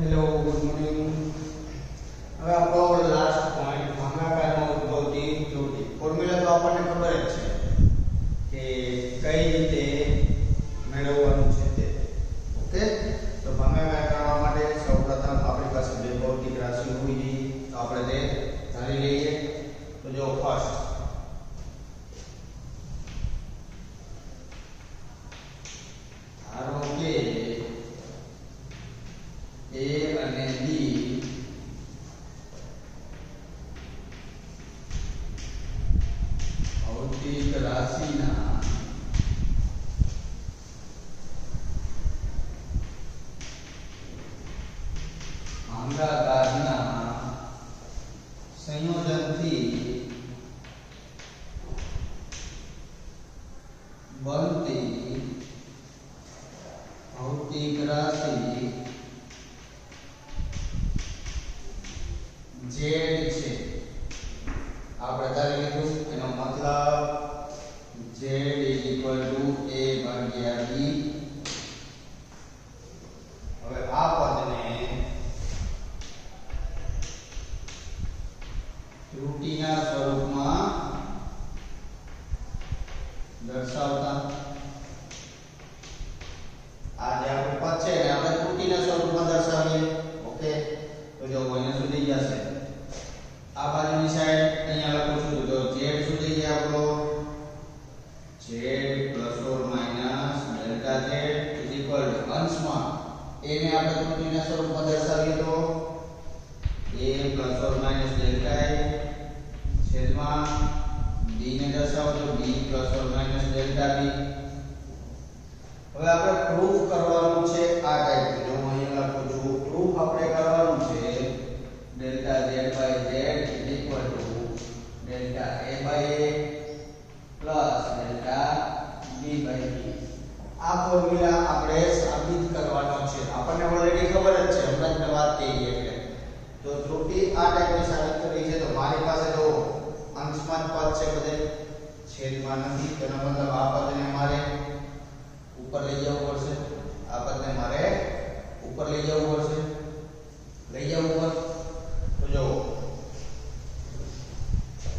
Hello good morning. હવે આપણો last point ભાગાકારમાં ઉદ્ભવતી ત્રુટિ. Formula તો આપણને ખબર જ છે કે કઈ રીતે મેળવવાનું છે તે. ઓકે, તો ભાગાકાર કરવા માટે સૌપ્રથમ આપણી પાસે બે ભૌતિક રાશિ હોવી જોઈએ. તો આપણે તે ધારી લઈએ. તો જો ફર્સ્ટ ધારો કે A અને B ભૌતિક રાશિના ભાગાકારના સંયોજનથી બનતી ભૌતિક રાશિ Z છે. આપણે ધારી લીધું, એનો મતલબ Z A ભાગ્યા B. હવે આ પદને ત્રુટિના સ્વરૂપમાં દર્શાવતા આ જે આપણું પદ છે એને આપણે ત્રુટિના સ્વરૂપમાં દર્શાવીએ. ઓકે, તો જો અહીંયા સુધી જશે. આ બાજુની સાઈડ અહીંયા લખું છું તો z સુધી જાય આપણો z ± -Δz અંશમાં એને આપણે ત્રુટિના સ્વરૂપમાં દર્શાવીએ તો a ± Δa છેદમાં b ને દર્શાવો તો b ± Δb. હવે આપણે પ્રૂફ કરવાનું છે આ ટાઈપ. જો હું અહીંયા લખું છું પ્રૂફ આપણે કરવાનું છે Δz / Z Δa/A + Δb/B. આ ફોર્મ્યુલા આપણે સાબિત કરવાનો છે. આપણને ઓલરેડી ખબર જ છે, હમણાં જ મેં વાત કરી. એટલે તો ત્રુટિ આ ટાઈપની સાબિત કરવી છે તો મારી પાસે જો અંશમાં જ પદ છે, બધે છેદમાં નથી. તેનો મતલબ આ પદને મારે ઉપર લઈ જવું પડશે. આ પદને મારે ઉપર લઈ જવું પડશે. લઈ જવું ઉપર તો જો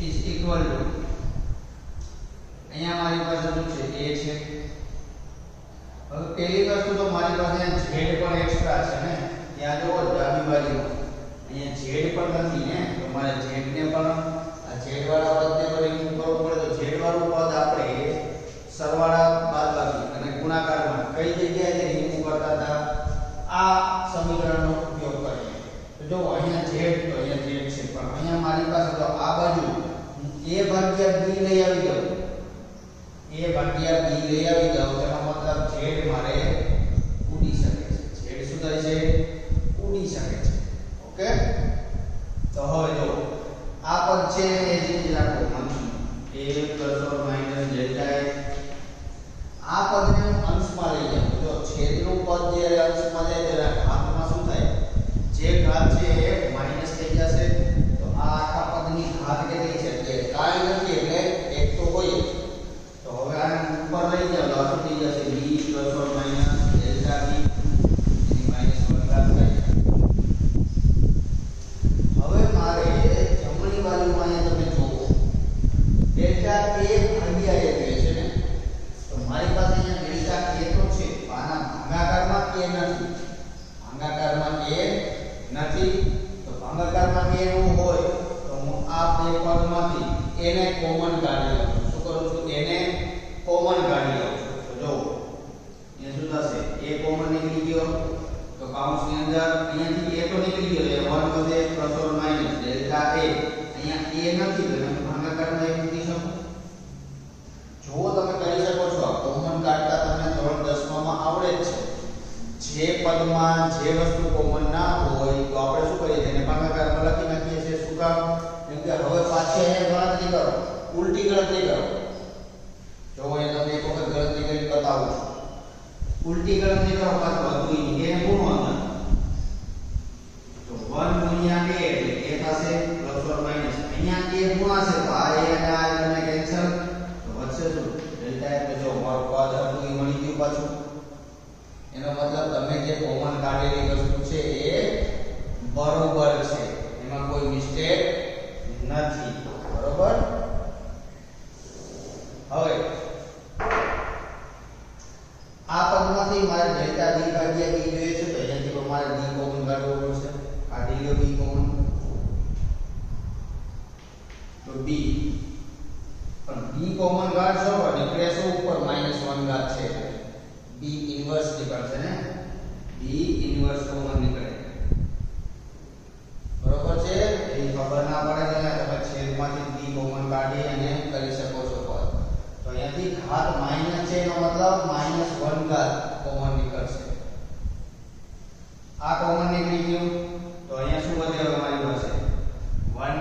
ઇઝ ઇક્વલ ટુ અહીંયા મારી પાસે શું છે a છે. હવે પહેલી વસ્તુ તો મારી પાસે z પણ એક્સ્ટ્રા છે ને. ત્યાં જો ડાબી બાજુ અહીંયા z પણ નથી ને, તો મારે z ને પણ આ z વાળા પદને તો રિમૂવ કરવું પડે. તો z વાળું પદ આપણે સરવાળા બાદબાકી અને ગુણાકારમાં કઈ જગ્યાએ રિમૂવ કરતા હતા આ સમીકરણનો ઉપયોગ કરીએ. તો જો અહીંયા z તો અહીંયા z છે, પણ અહીંયા મારી પાસે તો આ બાજુ a ભાગ્યા b લઈ આવી દઉં. a ભાગ્યા b લઈ આવી દઉં તેનો મતલબ z મારે ઉડી શકે છે. z શું થાય છે? ઉડી શકે છે. ઓકે, તો હવે જો આ પદ છે એ જ રાખો અંશમાં a ± Δa. આ પદને હું અંશમાં લઈ જાઉં. જો છેદનું પદ જ્યારે અંશમાં જાય ત્યારે ઘાતમાં શું થાય? જે ઘાત છે એ માઈનસ થઈ જશે. તો આ આખા પદની ઘાત કેટલી છે? એટલે કાંઈ નથી, એટલે એક તો હોય. તો હવે આને ઉપર લઈ જાઓ તો આ શું થઈ જશે? b ± Δb એની -1 ઘાત થાય. હવે મારે જમણી બાજુમાં અહીંયા તમે જુઓ Δa ભાગ્યા a છે ને, તો મારી પાસે અહીંયા Δa તો છે, આના ભાગાકારમાં a નથી. ભાગાકારમાં a નથી. તો ભાગાકારમાં a નું હોય તો હું આ બે પદમાંથી એને કોમન કાઢી લઉં છું. શું કરું છું? એને કોમન કાઢી લઉં છું. તો જો અહીંયા શું થશે? a કોમન નીકળી ગયો તો કૌંસની અંદર અહીંયાથી a તો નીકળી ગયો એટલે 1 વધે ± Δa. અહીંયા a નથી તો તમે ભાગાકારમાં a મૂકી શકો. જો તમે કરી શકો છો, કોમન કાઢતા તમને ધોરણ 10 માં આવડે જ છે. જે પદમાં જે વસ્તુ કોમન ના હોય તો આપણે શું કરીએ? તેને ભાગાકારમાં લખી નાખીએ છીએ. શું કામ? કેમ કે હવે પાછી અહીંયા ગણતરી કરો, ઉલટી ગણતરી કરો. જો અહીંયા તમને એક વખત ગણતરી કરી બતાવું છું. ઉલટી ગણતરી કરો, પાછું હતું એને ગુણો અંદર. તો 1 ગુણ્યા a એટલે a થશે ± અહીંયા a ગુણાશે તો આ a અને આ બંને કેન્સલ. તો વધશે શું? Δ એટલે જો મારું પદ હતું એ મળી ગયું પાછું. એનો મતલબ તમે જે કોમન કાઢેલી વસ્તુ છે એ બરોબર છે, એમાં કોઈ મિસ્ટેક નથી, બરોબર? હવે આ પદમાંથી મારે ડેલ્ટા b ભાગ્યા b જોઈએ છે, તો અહીંયાથી મારે b કોમન કાઢવો પડશે. કાઢી લો b કોમન, તો b, પણ b કોમન કાઢશો તો નીકળે શું ઉપર -1 ઘાત છે, b ઇન્વર્સ નીકળશે ને, b ઇન્વર્સ કોમન નીકળે, બરોબર છે? એ ખબર ના પડે ને તમે છેદમાંથી b કોમન કાઢી અને કરી શકો છો પદ. તો અહીંયાથી ઘાત માઈનસ છે એનો મતલબ -1 ઘાત કોમન નીકળશે. આ કોમન નીકળી ગયું તો અહીંયા શું વધે અમારી પાસે 1,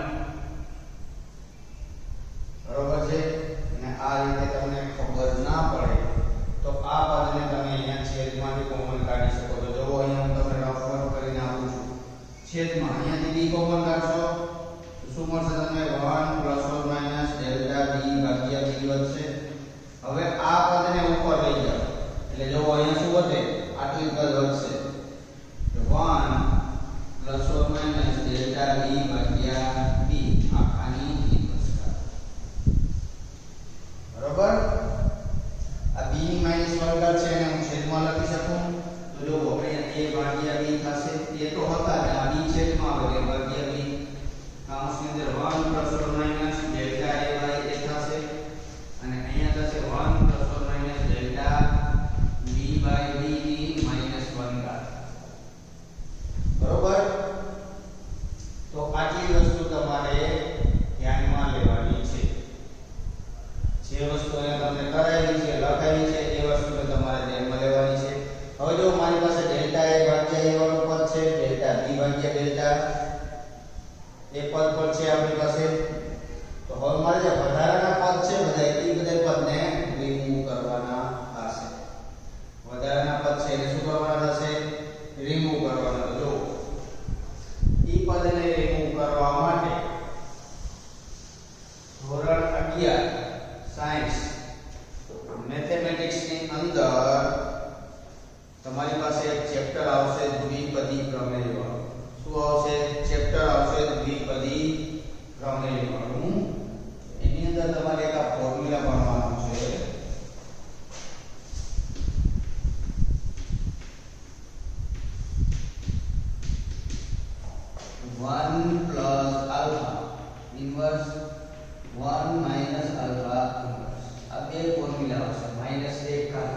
બરોબર છે? અને આ રીતે તમને ખબર ના પડે તો આ પદને તમે અહીંયા છેદમાંથી કોમન કાઢી શકો છો. જો અહીંયા હું તમને રફ કરીને આપું છું, છેદમાં અહીંયાથી b કોમન કાઢશો તો શું મળશે તમને 1 ± ડેલ્ટા b ભાગ્યા b વધશે. હવે આ પદને ઉપર લઈ જાઓ એટલે જો અહીંયા શું વધે, આટલી પદ વધશે, 1 ± ડેલ્ટા b ભાગ્યા b આખાની ઇન્વર્સ, બરોબર? આ b ની -1 ઘાત છે એને હું છેદમાં લખી શકું તો જો આપણે a ભાગ્યા b થશે, એ તો હતા ને આ b છેદમાં આવે એટલે ભાગ્યા b, કૌંસની અંદર 1 ± ડેલ્ટા a થશે અને અહીંયા થશે 1 ± ડેલ્ટા b ની -1 ઘાત, બરોબર? તો આટલી વસ્તુ તમારે ધ્યાનમાં લેવાની છે. જે વસ્તુ અહીંયા તમને કરાયેલી છે, લખાયેલી છે, એ વસ્તુને તમારે ધ્યાનમાં લેવાની છે. હવે જો મારી પાસે ડેલ્ટા a ભાગ્યા a વાળું પદ છે, ડેલ્ટા b ભાગ્યા ડેલ્ટા એ પદ પર છે આપણી પાસે, તો હવે મારે જે વધારાના પદ છે બધા પદને રિમૂવ કરવાના થશે. વધારાના પદ છે એને શું કરવાના થશે? રિમૂવ કરવાના. તો જો ઈ પદને રિમૂવ કરવા માટે ધોરણ 11 સાયન્સ મેથેમેટિક્સ ની અંદર તમારી પાસે એક ચેપ્ટર આવશે દ્વિપદી પ્રમેય વાળું. શું આવશે? ચેપ્ટર આવશે દ્વિપદી પ્રમેય વાળું. એની અંદર તમારે એક આ ફોર્મ્યુલા ભણવાનું છે. One plus alpha inverse 1 minus alpha inverse, આ બે ફોર્મ્યુલા આવશે. -1 ઘાત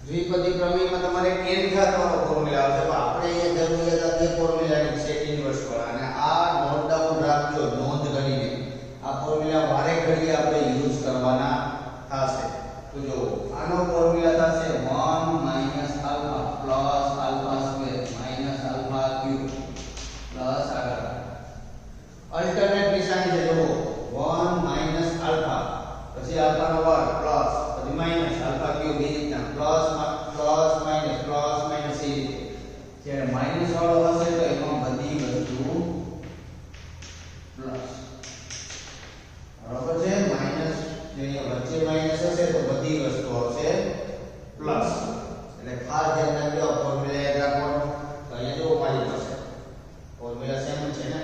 દ્વિપદી પ્રમેયમાં તમારે n ઘાત વાળો ફોર્મ્યુલા આવશે, પણ આપણે અહીંયા જરૂરિયાત આ બે ફોર્મ્યુલાની છે ઇનવર્સ વાળા, અને આ નોટ ડાઉન રાખજો નોંધ કરીને. આ ફોર્મ્યુલા વારે ઘડીએ આપણે યુઝ કરવાના થશે. તો જો આનો ફોર્મ્યુલા થશે 1 minus alpha plus alpha square minus alpha cube plus આગળ અલ્ટરનેટ નિશાની છે. જો 1 માઈનસ આલ્ફા પછી આલ્ફા નો વર્ગ પ્લસ પછી માઈનસ આલ્ફા ક્યુબ, એ રીતના પ્લસ માઈનસ એ રીતે. જ્યારે માઈનસ વાળો હશે તો એમાં બધી વસ્તુ પ્લસ, બરાબર છે? માઈનસ જે વચ્ચે માઈનસ હશે તો બધી વસ્તુ આવશે પ્લસ. એટલે ખાસ ધ્યાન રાખજો, આ ફોર્મ્યુલા યાદ રાખવાનો. તો અહીંયા જો મારી પાસે ફોર્મ્યુલા સેમ છે ને,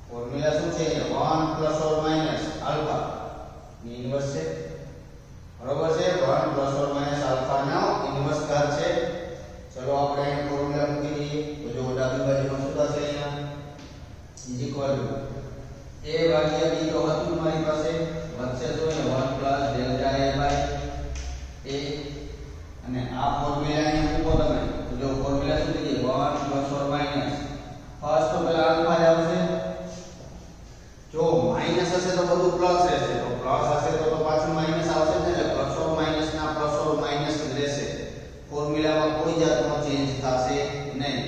ફોર્મ્યુલા શું છે? 1 પ્લસ ઓર માઈનસ આલ્ફા ની ઇન્વર્સ છે, બરોબર છે? 1 પ્લસ ઓર માઈનસ આલ્ફા નો ઇન્વર્સ ઘાત છે. ચલો આપણે અહીં ફોર્મ્યુલા મૂકી દઈએ. તો જો ડાબી બાજુમાં શું થશે? અહીંયા ઇઝ ઇક્વલ ટુ a ભાગ્યા b તો હતું મારી પાસે, વચ્ચે તો 1 plus delta a by a, અને આ ફોર્મ્યુલા અહીંયા મૂકો તમે. તો જો ફોર્મ્યુલા શું થઈ જાય? 1 પ્લસ ઓર માઈનસ ફર્સ્ટ તો પહેલા આલ્ફા જ આવશે. જો માઈનસ હશે તો બધું પ્લસ રહેશે, તો પ્લસ હશે તો પાછું માઈનસ આવશે ને, એટલે પ્લસ ઓર માઈનસ ના પ્લસ ઓર માઈનસ જ રહેશે. ફોર્મ્યુલામાં કોઈ જાતનો ચેન્જ થશે નહીં.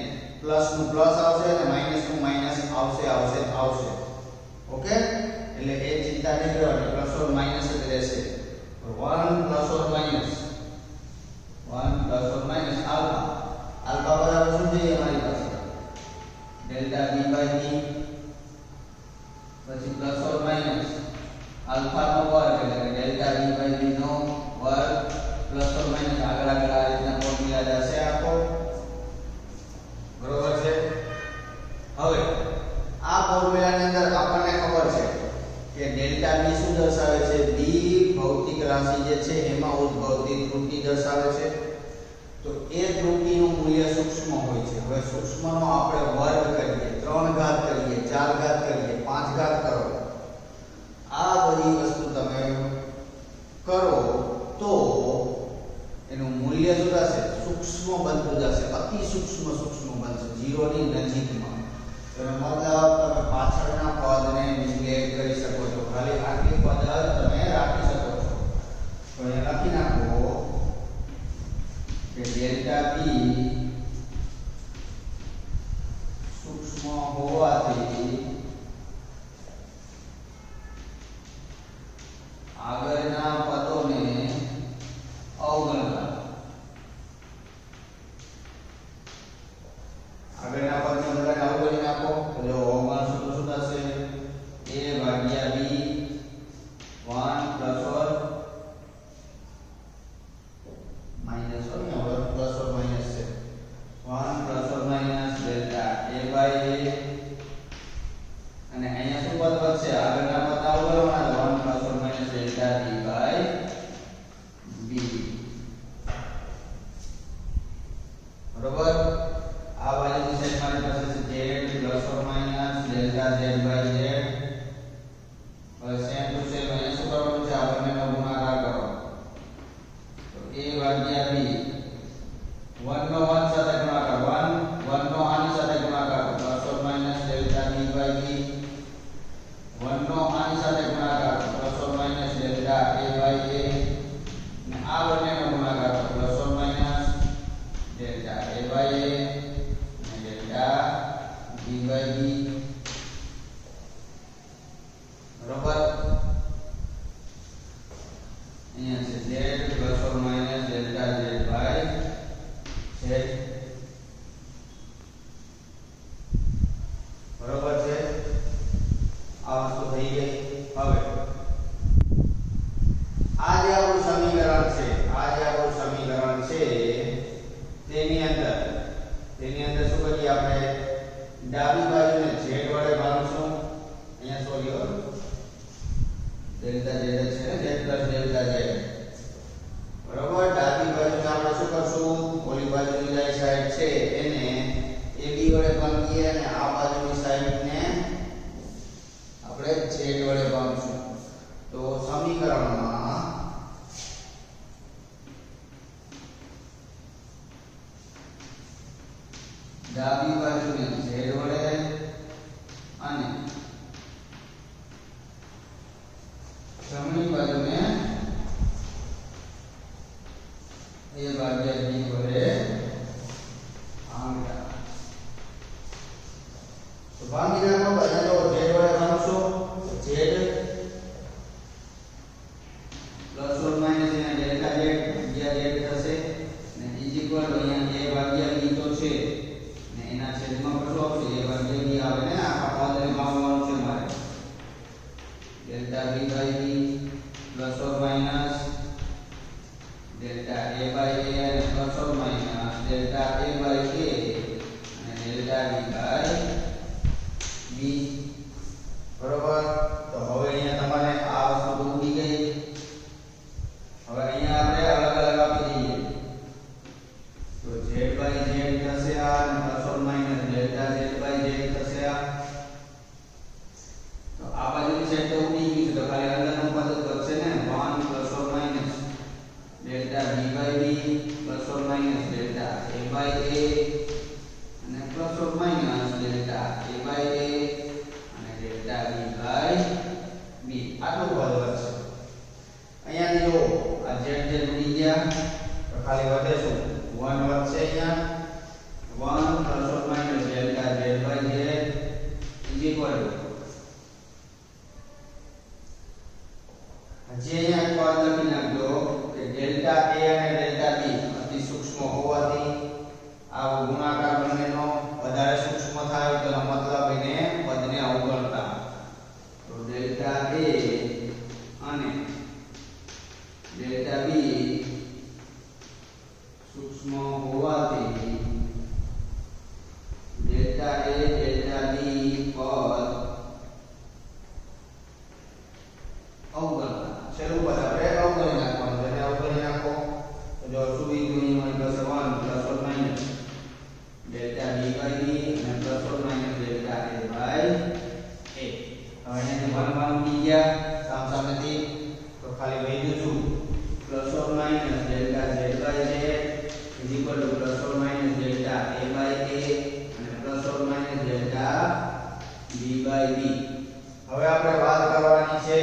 પ્લસ નું પ્લસ આવશે અને માઈનસ નું માઈનસ આવશે. ઓકે? એટલે એ ચિંતા નહીં કરવાની, પ્લસ ઓર માઈનસ જ રહેશે. 1 plus or minus alpha, alpha બરાબર શું છે અમારી પાસે? ડેલ્ટા b બાય b, પછી પ્લસ ઓર માઈનસ આલ્ફા નો વર્ગ એટલે ડેલ્ટા b બાય b નો વર્ગ પ્લસ ઓર માઈનસ આગળ આ રીતના બધી ત્રુટિ દર્શાવે છે તો એ ત્રુટિનું મૂલ્ય સૂક્ષ્મ હોય છે હવે સૂક્ષ્મનો આપણે વર્ગ કરીએ 3 ઘાત કરીએ 4 ઘાત કરીએ 5 ઘાત કરો આ બધી વસ્તુ તમે કરો તો એનું મૂલ્ય શું થશે સૂક્ષ્મ બનતું જશે અતિ સૂક્ષ્મ બનશે 0 ની નજીકમાં તો મતલબ તમે પાછળના પદને નિગ્લેક્ટ કરી શકો છો ખાલી આટલી પદ તમે રાખી શકો છો તો એ લખી નાખો કે ડેલ્ટા બી સૂક્ષ્મ હોવાથી આગળના પદોને અવગણવા આગળના પદને બધાને અવગણી નાખો તો જો અવગણશો તો શું થશે a ભાગ્યા b 1 plus or minus or plus or minus છે 1 plus or minus delta a by a અને અહીંયા શું પદ વધશે આગળના પદ અવગણવાના 1 plus or minus delta b by b બરોબર આ બાજુની સાઈડ મારી પાસે છે z plus or minus delta z by z હવે સેમ ટુ સેમ અહીંયા શું કરવાનું છે આ બંનેનો ગુણાકાર કરો તો a ભાગ્યા b 1 નો 1 સાથે ગુણાકાર 1 નો આની સાથે ગુણાકાર plus or minus delta b by b 1 નો આની સાથે ગુણાકાર plus or minus delta a by a અને આ બંનેનો ગુણાકાર plus or minus delta a by a b by b બરોબર અહીંયા છે z plus or minus delta z by z બરોબર છે આ વસ્તુ થઈ ગઈ હવે આ જે આપણું સમીકરણ છે તેની અંદર શું કરીએ આપણે ડાબી બાજુને z વડે ભાગીશું અહીંયા સોરી ડેલ્ટા z છે ને z પ્લસ ડેલ્ટા z બરોબર ડાબી બાજુને આપણે શું કરશું ઓલી બાજુની જે સાઈડ છે એને ab વડે ભાગીએ અને આ બાજુની સાઈડને આપણે z વડે ભાગીશું તો સમીકરણમાં ડાબી બાજુને z વડે અને જમણી બાજુને a ભાગ્યા b વડે ભાંગતા તો ભાંગી નાખો બધા જો z વડે ભાંગશો z પ્લસ ઓર માઈનસ એના ડેલ્ટા z ભાગ્યા z થશે ને ઇઝ ઇક્વલ અહીંયા a ભાગ્યા b તો છે એના છેદમાં કશું આવશે એ ભાગ્યા b આવે ને આખા પદને ભાગવાનું છે મારે delta b by b plus or minus delta a by a અને plus or minus delta a by a અને ડેલ્ટા b બાય b બરોબર તો હવે અહીંયા તમારે આ વસ્તુ ઉડી ગઈ હવે અહીંયા આપણે અલગ અલગ આપી દઈએ તો z બાય z થશે આ અને plus or minus delta z by z થશે આ તો આ બાજુની સાઈડ તો ઉડી ગઈ છે તો ખાલી અંદરનું પદ જ બચશે ને 1 plus or minus delta b by b plus or minus delta a by a અને plus or minus delta a by a અને ડેલ્ટા b બાય b આટલું પદ બચશે અહીંયા જો આ z ઉડી ગયા તો ખાલી વધે શું 1 વધશે અહીંયા 1 plus or minus delta z by z is equal to હજી અહીંયા પદ લખી નાખજો કે ડેલ્ટા a અને ડેલ્ટા b અતિ સૂક્ષ્મ હોવાથી આ ગુણાકાર બંનેનો વધારે સૂક્ષ્મ થાય તેનો મતલબ એને પદને અવગણતા તો ડેલ્ટા a અને ડેલ્ટા b સૂક્ષ્મ હોવાથી ડેલ્ટા a ડેલ્ટા b પદ અવગણતા છેલ્લું પદ આપણે અવગણી નાખવાનું જેને અવગણી નાખો બાય બી. હવે આપણે વાત કરવાની છે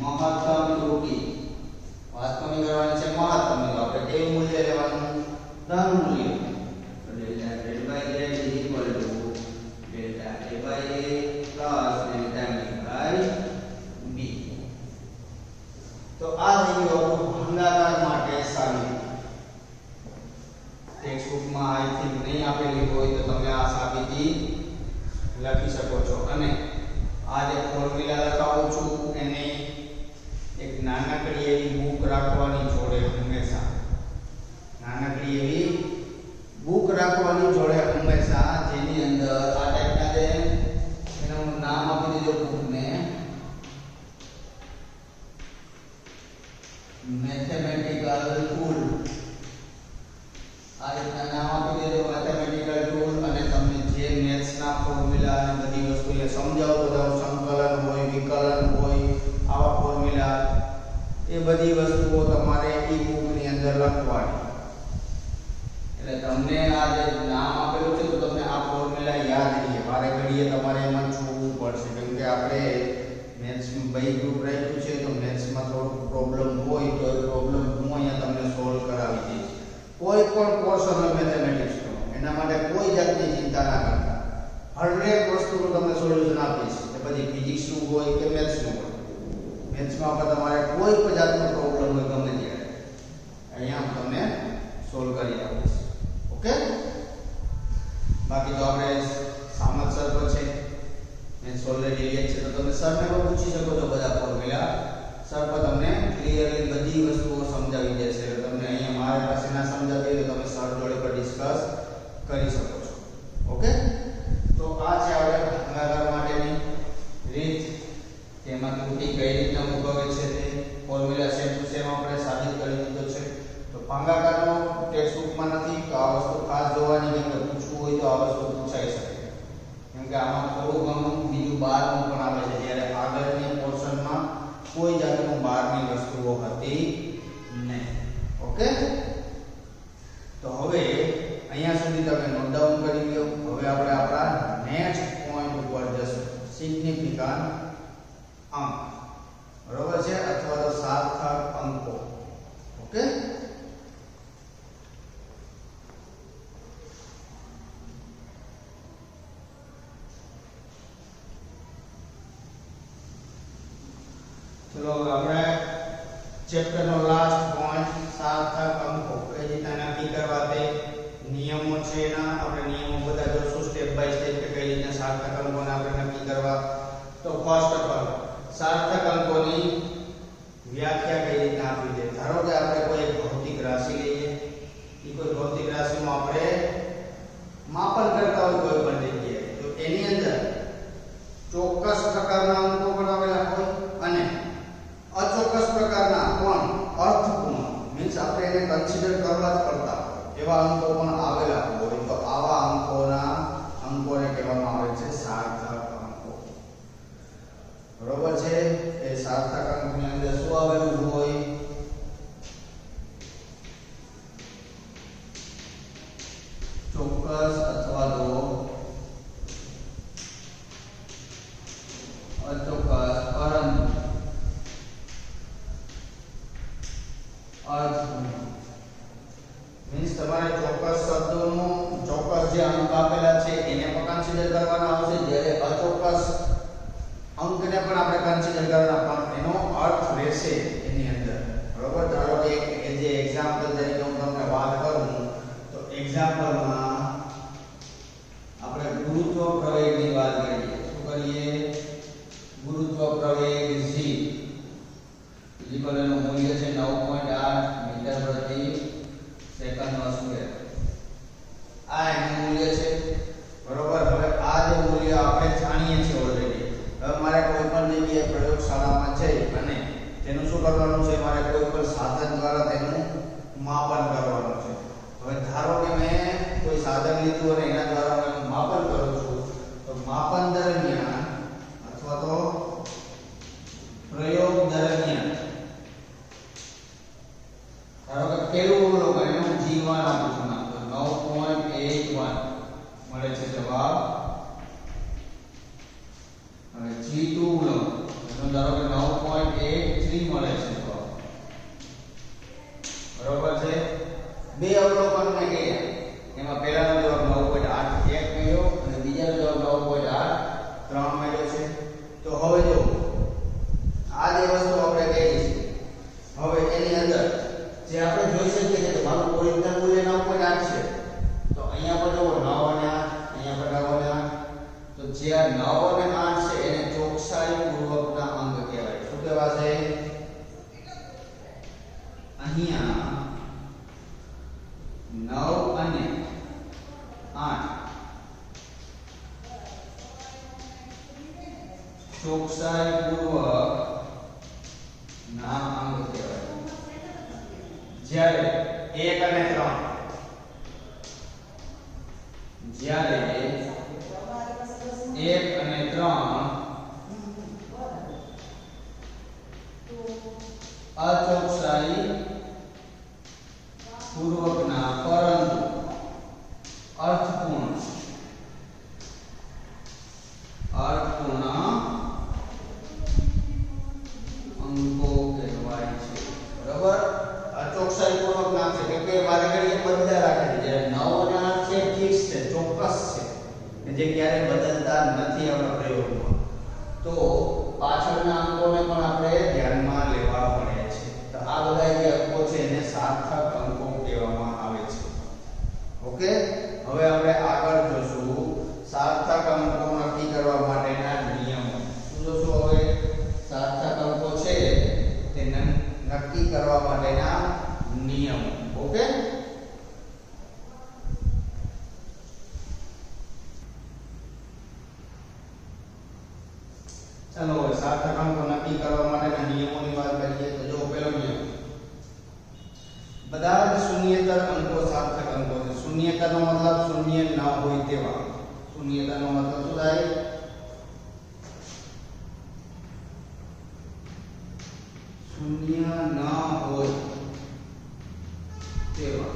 મહત્તમ ત્રુટિ. વાત કરવાની છે મહત્તમ. તો આપણે કેવું મૂલ્ય લેવાનું? ધન મૂલ્ય. તો delta z by z equal to delta a by a plus delta b by b. તો આ થઈ ગયું ભાગાકાર માટે સાબિતી. ટેક્સ્ટ બુકમાં આઈ થિંક નહીં આપેલી હોય તો તમે આ સાબિતી લખી શકો છો. અને આ જે ફોર્મ્યુલા લખાવું છું એને એક નાનકડી એવી બુક રાખવાની જોડે હંમેશા. નાનકડી એવી બુક રાખવાની જોડે હંમેશા, જેની અંદર આ ટાઈપના જે એનું નામ આપી દેજો બુકને મેથેમેટિકલ ટૂલ. આ રીતના નામ આપી દેજો મેથેમેટિકલ ટૂલ. અને તમને જે મેથ્સના ફોર્મ્યુલા અને બધી વસ્તુ એ સમજાવતો જાવ, સંકલન હોય, વિકલન હોય, આવા ફોર્મ્યુલા એ બધી વસ્તુઓ તમારે ઈ બુકની અંદર લખવાની. એટલે તમને આ જે નામ આપેલું છે તો તમને આ ફોર્મ્યુલા યાદ રહે. વારે ઘડીએ તમારે એમાં જોવું પડશે, કેમ કે આપણે મેથ્સમાં બે ગ્રુપ રાખ્યું છે તો મેથ્સમાં થોડું પ્રોબ્લેમ હોય તો એ પ્રોબ્લેમ હું અહીંયા તમને સોલ્વ કરાવી દઈશ. કોઈ પણ પોર્શન હોય મેથેમેટિક્સનો, એના માટે કોઈ જાતની ચિંતા ના કરતા. હરેક વસ્તુનું તમને સોલ્યુશન આપીશ, કે પછી ફિઝિક્સનું હોય કે મેથ્સનું હોય. મેથ્સમાં પણ તમારે કોઈ પણ જાતનો પ્રોબ્લેમ હોય ગમે ત્યારે અહીંયા તમને સોલ્વ કરી આપીશ. ઓકે. બાકી તો આપણે સામત સર પર છે, મેથ્સ ઓલરેડી લે છે તો તમે સરને પણ પૂછી શકો છો બધા ફોર્મ્યુલા. સર પર તમને ક્લિયરલી બધી વસ્તુઓ સમજાવી દેશે. એટલે તમને અહીંયા મારા પાસે ના સમજાવી તો તમે સર જોડે પર ડિસ્કસ કરી શકો છો. ઓકે. તો આ છે આપણે ભાગાકાર માટેની રીત. તેમાં ત્રુટિ કઈ રીતના ઉદ્ભવે છે તે ફોર્મ્યુલા સેમ ટુ સેમ આપણે સાબિત કરી દીધો છે. તો ભાગાકારનો ટેક્સ્ટ બુકમાં નથી તો આ વસ્તુ ખાસ જોવાની, કેમ કે પૂછવું હોય તો આ વસ્તુ પૂછાઈ શકે. કેમ કે આમાં થોડું ઘણું બીજું બહારનું પણ આવે છે, જ્યારે આગળની પોર્શનમાં કોઈ જાતનું બહારની વસ્તુઓ હતી નહીં. ઓકે. તો હવે અહીંયા સુધી તમે નોટ ડાઉન કરી લો. હવે આપણે આપણા નેક્સ્ટ પોઈન્ટ ઉપર જશું. સિગ્નિફિકન્ટ અંક, બરોબર છે, અથવા તો સાર્થક અંકો. ઓકે. ચલો આપણે ચેપ્ટરનો લાસ્ટ પોઈન્ટ સાર્થક અંકો કઈ રીતના નક્કી કરવા તે નિયમો છે. એના આપણે નિયમો બધા જોશું સ્ટેપ બાય સ્ટેપ કે કઈ રીતના સાર્થક અંકોને આપણે નક્કી કરવા. તો ફર્સ્ટ ઓફ ઓલ સાર્થક અંકોની વ્યાખ્યા કઈ રીતના આપી છે. ધારો કે આપણે કોઈ ભૌતિક રાશિ લઈએ, એ કોઈ ભૌતિક રાશિમાં આપણે માપન કરતા હોય કોઈ પણ જગ્યાએ, તો એની અંદર ચોક્કસ પ્રકારના અંકો પણ આવેલા હોય અને અચોક્કસ પ્રકારના પણ અર્થપૂર્ણ, મીન્સ આપણે એને કન્સિડર કરવા જ પડતા એવા અંકો પણ આવેલા હોય, તો આવા અંકોને કહેવામાં આવે છે સાર્થક અંકો. બરોબર છે. એ સાર્થક અંકની અંદર શું આવેલું હોય? ચોક્કસ અથવા તો અચોક્કસ પરંતુ અર્થપૂર્ણ. મીન્સ તમારે ચોક્કસ શબ્દોનું ચોક્કસ જે અંક આપેલા છે એને પણ કન્સિડર કરવાના આવશે, જ્યારે અચોક્કસ અંકને પણ આપણે કન્સિડર કરવાના, પણ એનો અર્થ રહેશે એની અંદર. બરોબર. ધારો કે જે એક્ઝામ્પલ તરીકે હું તમને વાત કરું તો એક્ઝામ્પલમાં આપણે ગુરુત્વ પ્રવેગની વાત કરીએ. શું કરીએ? ગુરુત્વ પ્રવેગ g ઇક્વલ નું મૂલ્ય છે 9.8 મીટર પ્રતિ સેકન્ડનો સ્ક્વેર. આ એનું મૂલ્ય છે. બરોબર. હવે આ જે મૂલ્ય આપણે જાણીએ છીએ ઓલરેડી. હવે મારે કોઈ પણ જગ્યાએ પ્રયોગશાળામાં જઈ અને તેનું શું કરવાનું છે? મારે કોઈ પણ સાધન દ્વારા તેનું માપન કરવાનું છે. હવે ધારો કે મેં કોઈ સાધન લીધું અને એના દ્વારા હું માપન કરું છું, તો માપન દરમિયાન અથવા તો પ્રયોગ દરમિયાન ધારો કે પેલું અવલોકન એનું g1 આપું છું નામ, તો 9.81 તો બરોબર છે બે અવલોકન ને ગયા એમાં પહેલાનો જવાબ 9.81 મળ્યો અને બીજાનો જવાબ 9.83 મળ્યો છે તો હવે જો આ જે વસ્તુ આપણે કહી છે હવે એની અંદર જે આપણે જોઈ શકીએ છીએ કે મારું ઓરિજિનલ મૂલ્ય 9.8 છે તો અહીંયા પર જો 9 અને 8 અહીંયા પર 9 અને 8 તો જે આ 9 અને 8 છે એને ચોકસાઈપૂર્વકના અંક કહેવાય શું કહેવાશે અહીંયા 9 અને 8 ચોકસાઈપૂર્વક ના અંક કહેવાય જ્યારે 1 અને 3 જ્યારે 1 અને 3 અચોકસાઈ પૂર્વકના પરંતુ અર્થપૂર્ણ અંકો કહેવાય છે બરાબર અચોકસાઈ પૂર્વકના છે કે મારે ઘડીએ બદલા રાખે છે જ્યારે 9 અને 8 છે ફિક્સ છે ચોક્કસ છે જે ક્યારે બદલતા નથી આપણા પ્રયોગમાં તો પાછળના અંકોને પણ આપણે ધ્યાનમાં લેવા પડે છે તો આ બધા જે અંકો છે એને સાર્થક અંકો કહેવામાં આવે છે ઓકે હવે આપણે આગળ જોશું સાર્થક અંકો નક્કી કરવા માટેના નિયમો શું જોશું હવે સાર્થક અંકો છે તે નક્કી કરવા માટેના નિયમો ઓકે ચાલો હવે સાર્થક અંકો નક્કી કરવા માટેના નિયમોની વાત કરીએ તો જો પહેલો નિયમ બધા જ શૂન્યેતર અંકો સાર્થક અંકો છે શૂન્યેતરનો મતલબ શૂન્ય ન હોય તેવા શૂન્યેતરનો મતલબ શું થાય શૂન્ય ન હોય તેવા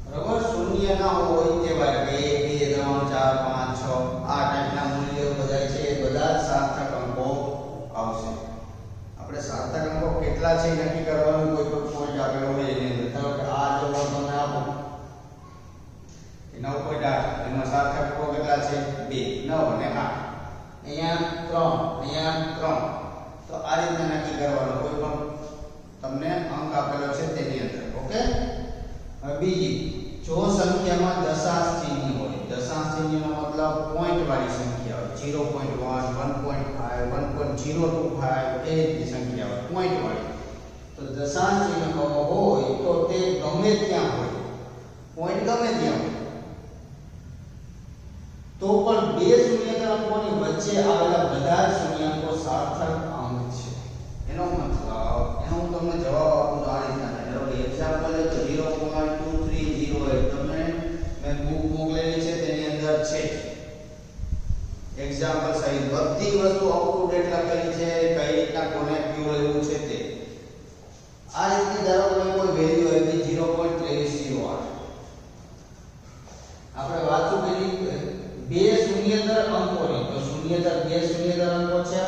બરાબર શૂન્ય ન હોય તેવા 1 2 3 4 5 6 આ ટાઈપના મૂલ્યો બધા છે એ બધા સાર્થક અંકો આવશે આપણે સાર્થક અંકો કેટલા છે નક્કી કરવાનું કોઈ પણ પોઈન્ટ આપેલો હોય એની અંદર ધારો કે આ જો હું તમને આપું કે 9.8 એમાં સાર્થક અંકો કેટલા છે 2 9 અને 8 અહીંયા 3 અહીંયા 3 તો આ રીતે નક્કી કરવાનું કોઈ પણ તમને અંક આપેલો છે તેની અંદર ઓકે હવે બીજી જો સંખ્યામાં દશાંશ ચિહ્ન હોય દશાંશ ચિહ્નનો મતલબ પોઈન્ટ વાળી સંખ્યા હોય 0.1 1.5 1.025 એ રીતની સંખ્યા હોય પોઈન્ટ વાળી તો દશાંશ ચિહ્ન હોય તો તે ગમે ત્યાં હોય પોઈન્ટ ગમે ત્યાં હોય તો પણ બે શૂન્યતર અંકોની વચ્ચે આવેલા બધા શૂન્યાંકો સાર્થક અંક છે એનો મતલબ એનો હું તમને જવાબ આપું તો આ રીતના ધારો કે એક્ઝામ્પલ લે તો 0.2308 તમને મેં બુક મોકલેલી છે તેની અંદર છે એક્ઝામ્પલ સહિત બધી વસ્તુ અપ ટુ ડેટ લખેલી છે કઈ રીતના કોને ક્યુ લેવું છે તે આ રીતની ધારો કે કોઈ વેલ્યુ હોય કે 0.2308 આપણે વાંચું પેલી બે શૂન્યતર અંકોની તો શૂન્યતર બે શૂન્યતર અંકો છે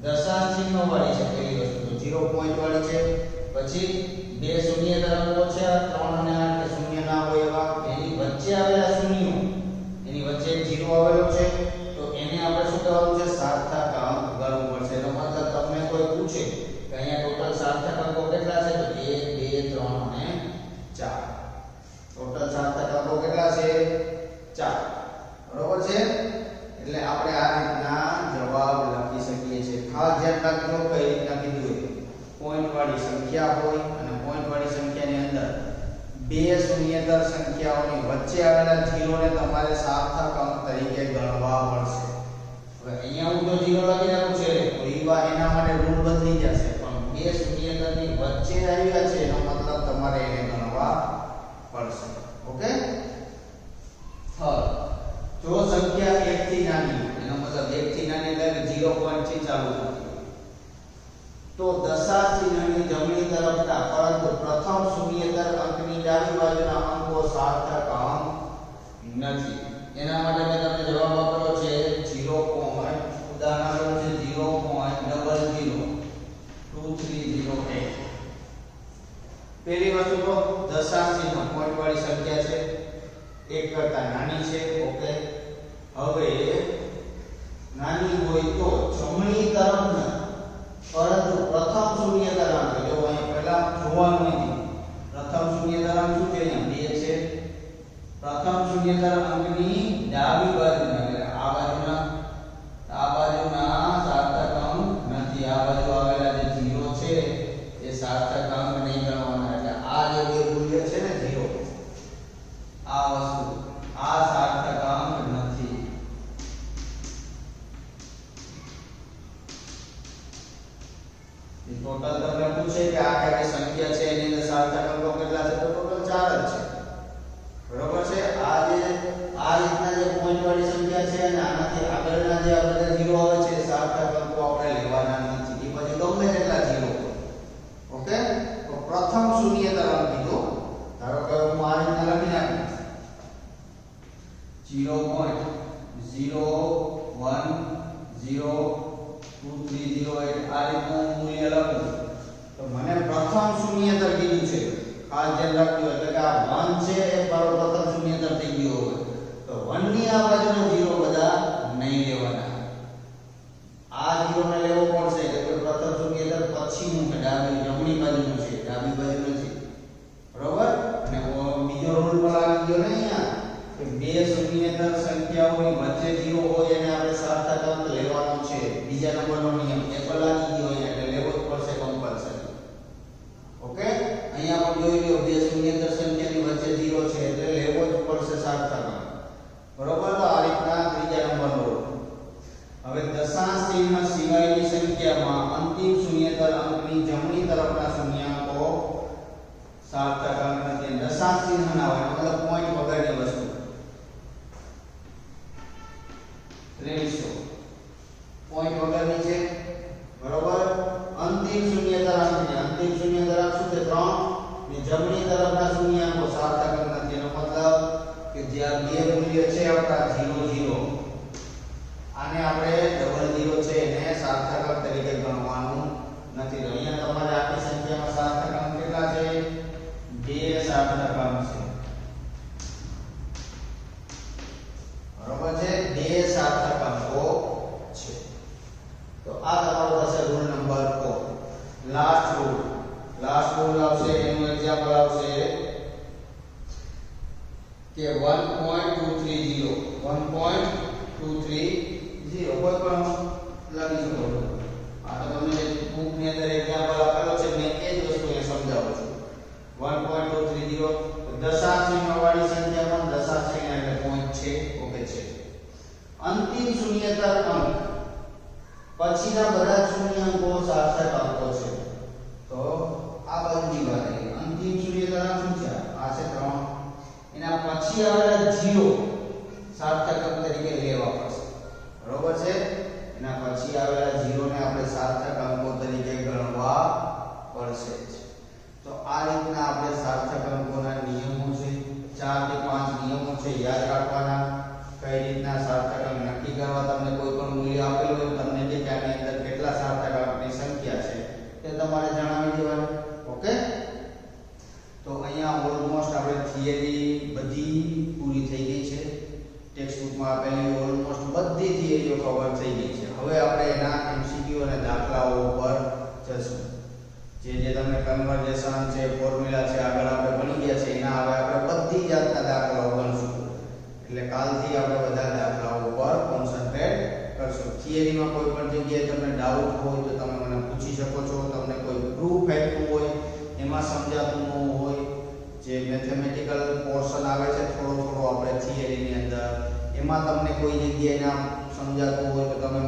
દશાંશ ચિહ્ન વાળી છે પેલી વસ્તુ તો 0 પોઈન્ટ વાળી છે પછી બે શૂન્યતર અંકો છે 3 અને 8 કે શૂન્ય ના હોય એવા એની વચ્ચે આવેલા શૂન્યો એની વચ્ચે 0 આવેલો છે તો એને આપણે શું કરવાનું છે સાર્થક અંક ગણવું પડશે એનો મતલબ તમને કોઈ પૂછે કે અહીંયા ટોટલ સાર્થક અંકો કેટલા છે તો 1 2 3 અને 4 ટોટલ સાર્થક અંકો કેટલા છે 4 બરોબર છે એટલે આપણે આ રીતના જવાબ લખી શકીએ છીએ ખાસ ધ્યાન રાખજો કઈ રીતના કીધું પોઈન્ટ વાળી સંખ્યા હોય અને પોઈન્ટ વાળી સંખ્યાની અંદર બે શૂન્યતર સંખ્યાઓની વચ્ચે આવેલા જીરોને તમારે સાર્થક અંક તરીકે ગણવા પડશે હવે અહીંયા હું તો 0 લખી નાખું છે તો એના માટે રૂલ બદલી જશે પણ બે શૂન્યતરની વચ્ચે આવ્યા છે એનો મતલબ તમારે એને ગણવા પડશે ઓકે જો સંખ્યા 1 થી નાની એનો મતલબ 1 થી નાની એટલે 0 પોઈન્ટ થી ચાલુ થતી તો દશાંશ ચિહ્નની જમણી તરફના પરંતુ પ્રથમ શૂન્યતર અંકની ડાબી બાજુના અંકો સાર્થક અંક નથી એના માટે મેં તમને જવાબ આપ્યો છે 0. ઉદાહરણ છે 0.002308 પહેલી વસ્તુ તો દશાંશ ચિહ્ન પોઈન્ટ વાળી સંખ્યા છે, એક કરતા નાની છે. ઓકે, હવે નાની હોય તો જમણી તરફના પરંતુ પ્રથમ શૂન્ય તરંગ જો અહીંયા પહેલા જોવાનું નથી. પ્રથમ શૂન્ય તરંગ શું છે? અહીંયા 2 છે. પ્રથમ શૂન્ય તરંગની ડાબી બાજુના એટલે આ બાજુના સાર્થક અંક નથી. આ બાજુ આવેલા જે 0 છે એ સાર્થક અંક નહીં ગણવાના. એટલે આ જે બે મૂલ્ય છે ને 0, આ વસ્તુ આ સાર્થક અંક નથી. ટોટલ તમને પૂછે કે આ કઈ સંખ્યા છે એની અંદર સાર્થક અંકો કેટલા છે, તો ટોટલ 4 જ છે. બરોબર છે. આ રીતના જે પોઈન્ટ વાળી સંખ્યા છે અને આનાથી આગળના જે આ બધા 0 આવે છે સાર્થક અંકો આપણે લેવાના નથી. એ પછી ગમે તેટલા 0. ઓકે, તો પ્રથમ શૂન્ય તરંગ કીધું. ધારો કે હું આ રીતના લખી નાખું 0.010230 આ રીતનું મૂલ્ય લખું તો મને પ્રથમ શૂન્યતર કીધું છે. ખાસ ધ્યાન રાખજો એટલે કે આ 1 છે એ પ્રથમ શૂન્યતર થઈ ગયો હોય તો 1 ની આ બાજુનો 0 બધા નહીં લેવાના. આ 0 ને લેવો પડશે એટલે કે પ્રથમ શૂન્યતર પછીનું કે જમણી બાજુનું છે, ડાબી બાજુ નથી. બરોબર. અને બીજો રૂલ પર આવી ગયો ને અહીંયા કે બે શૂન્યતર સંખ્યાઓની વચ્ચે 0 હોય એને આપણે સાર્થક અંક લેવાનો છે. બીજા નંબરનો નિયમ એ પર લાગી ગયો અહીંયા એટલે લેવો જ પડશે કમ્પલસરી. ઓકે, અહીંયા પણ જોઈ લો બે શૂન્યતર સંખ્યાની વચ્ચે 0 છે એટલે લેવો જ પડશે સાર્થક અંક. બરોબર. તો આ રીતના ત્રીજા નંબરનો રૂલ. હવે દશાંશ ચિહ્ન સિવાયની સંખ્યામાં અંતિમ શૂન્યતર અંકની જમણી તરફના શૂન્યાંકો સાર્થક અંક નથી. દશાંશ ચિહ્ન ના હોય મતલબ પોઈન્ટ વગરની વસ્તુ. 2300 પોઈન્ટ વગરની છે. બરોબર. અંતિમ શૂન્યતર અંતિમ શૂન્યતર શું છે? 3 ને જમણી તરફના શૂન્યાંકો સાર્થક અંક નથી. એનો મતલબ કે જ્યાં બે મૂલ્ય છે આપણા 0 0 આને આપણે ડબલ 0 છે એને સાર્થક અંક તરીકે ગણવાનું નથી. તો અહીંયા તમારે આખી સંખ્યામાં સાર્થક અંક કેટલા છે? 2 સાર્થક અંક છે. બરોબર છે. 2 સાર્થક અંકો છે. તો આ તમારો થશે રૂલ નંબર 4. લાસ્ટ રૂલ આવશે એનું એક્ઝામ્પલ આવશે કે 1.230 કોઈ પણ લખી શકો છો. આ તો તમને બુક ની અંદર એક્ઝામ્પલ આપેલો છે મેં એ જ વસ્તુ અહીં સમજાવું છું. 1.230 દશાંશ ચિહ્ન વાળી સંખ્યામાં દશાંશ ચિહ્ન એટલે પોઈન્ટ છે. ઓકે છે. અંતિમ શૂન્યતર અંક પછીના બધા શૂન્યાંકો સાર્થક અંકો છે. તો આ બાજુની વાત છે. અંતિમ શૂન્યતર અંક શું છે? આ છે 3. એના પછી આવેલા 0 સાર્થક અંક તરીકે લેવા પડશે. બરોબર છે. એના પછી આવેલા 0 ને આપણે સાર્થક અંકો તરીકે ગણવા પડશે. તો આ રીતના આપણે સાર્થક અંકોના નિયમો છે 4 થી 5 નિયમો છે યાદ રાખવાના. કઈ રીતના સાર્થક અંક નક્કી કરવા. તમને કોઈ પણ મૂલ્ય આપેલું હોય તમને કે આની અંદર કેટલા સાર્થક અંકની સંખ્યા છે તે તમારે જણાવી દેવાનું. ઓકે, તો અહીંયા ઓલમોસ્ટ આપણે થિયરી બધી પૂરી થઈ ગઈ છે. ટેક્સ્ટ બુકમાં આપેલી ઓલમોસ્ટ બધી થિયરીઓ કવર થઈ ગઈ છે. હવે આપણે એના એમસીક્યુ અને દાખલાઓ ઉપર જશું. જે તમને કન્વર્જેશન છે, ફોર્મ્યુલા છે, આગળ આપણે ભણી ગયા છે એના હવે આપણે બધી જાતના દાખલાઓ ગણશું. એટલે કાલથી આપણે બધા દાખલાઓ ઉપર કોન્સન્ટ્રેટ કરશું. થિયરીમાં કોઈ પણ જગ્યાએ તમને ડાઉટ હોય તો તમે મને પૂછી શકો છો. તમને કોઈ પ્રૂફ આપ્યું હોય એમાં સમજાતું ન હોય, જે મેથેમેટિકલ પોર્શન આવે છે થોડો આપણે થિયરીની અંદર એમાં તમને કોઈ જગ્યાએ નામ સમજાતું હોય તો તમે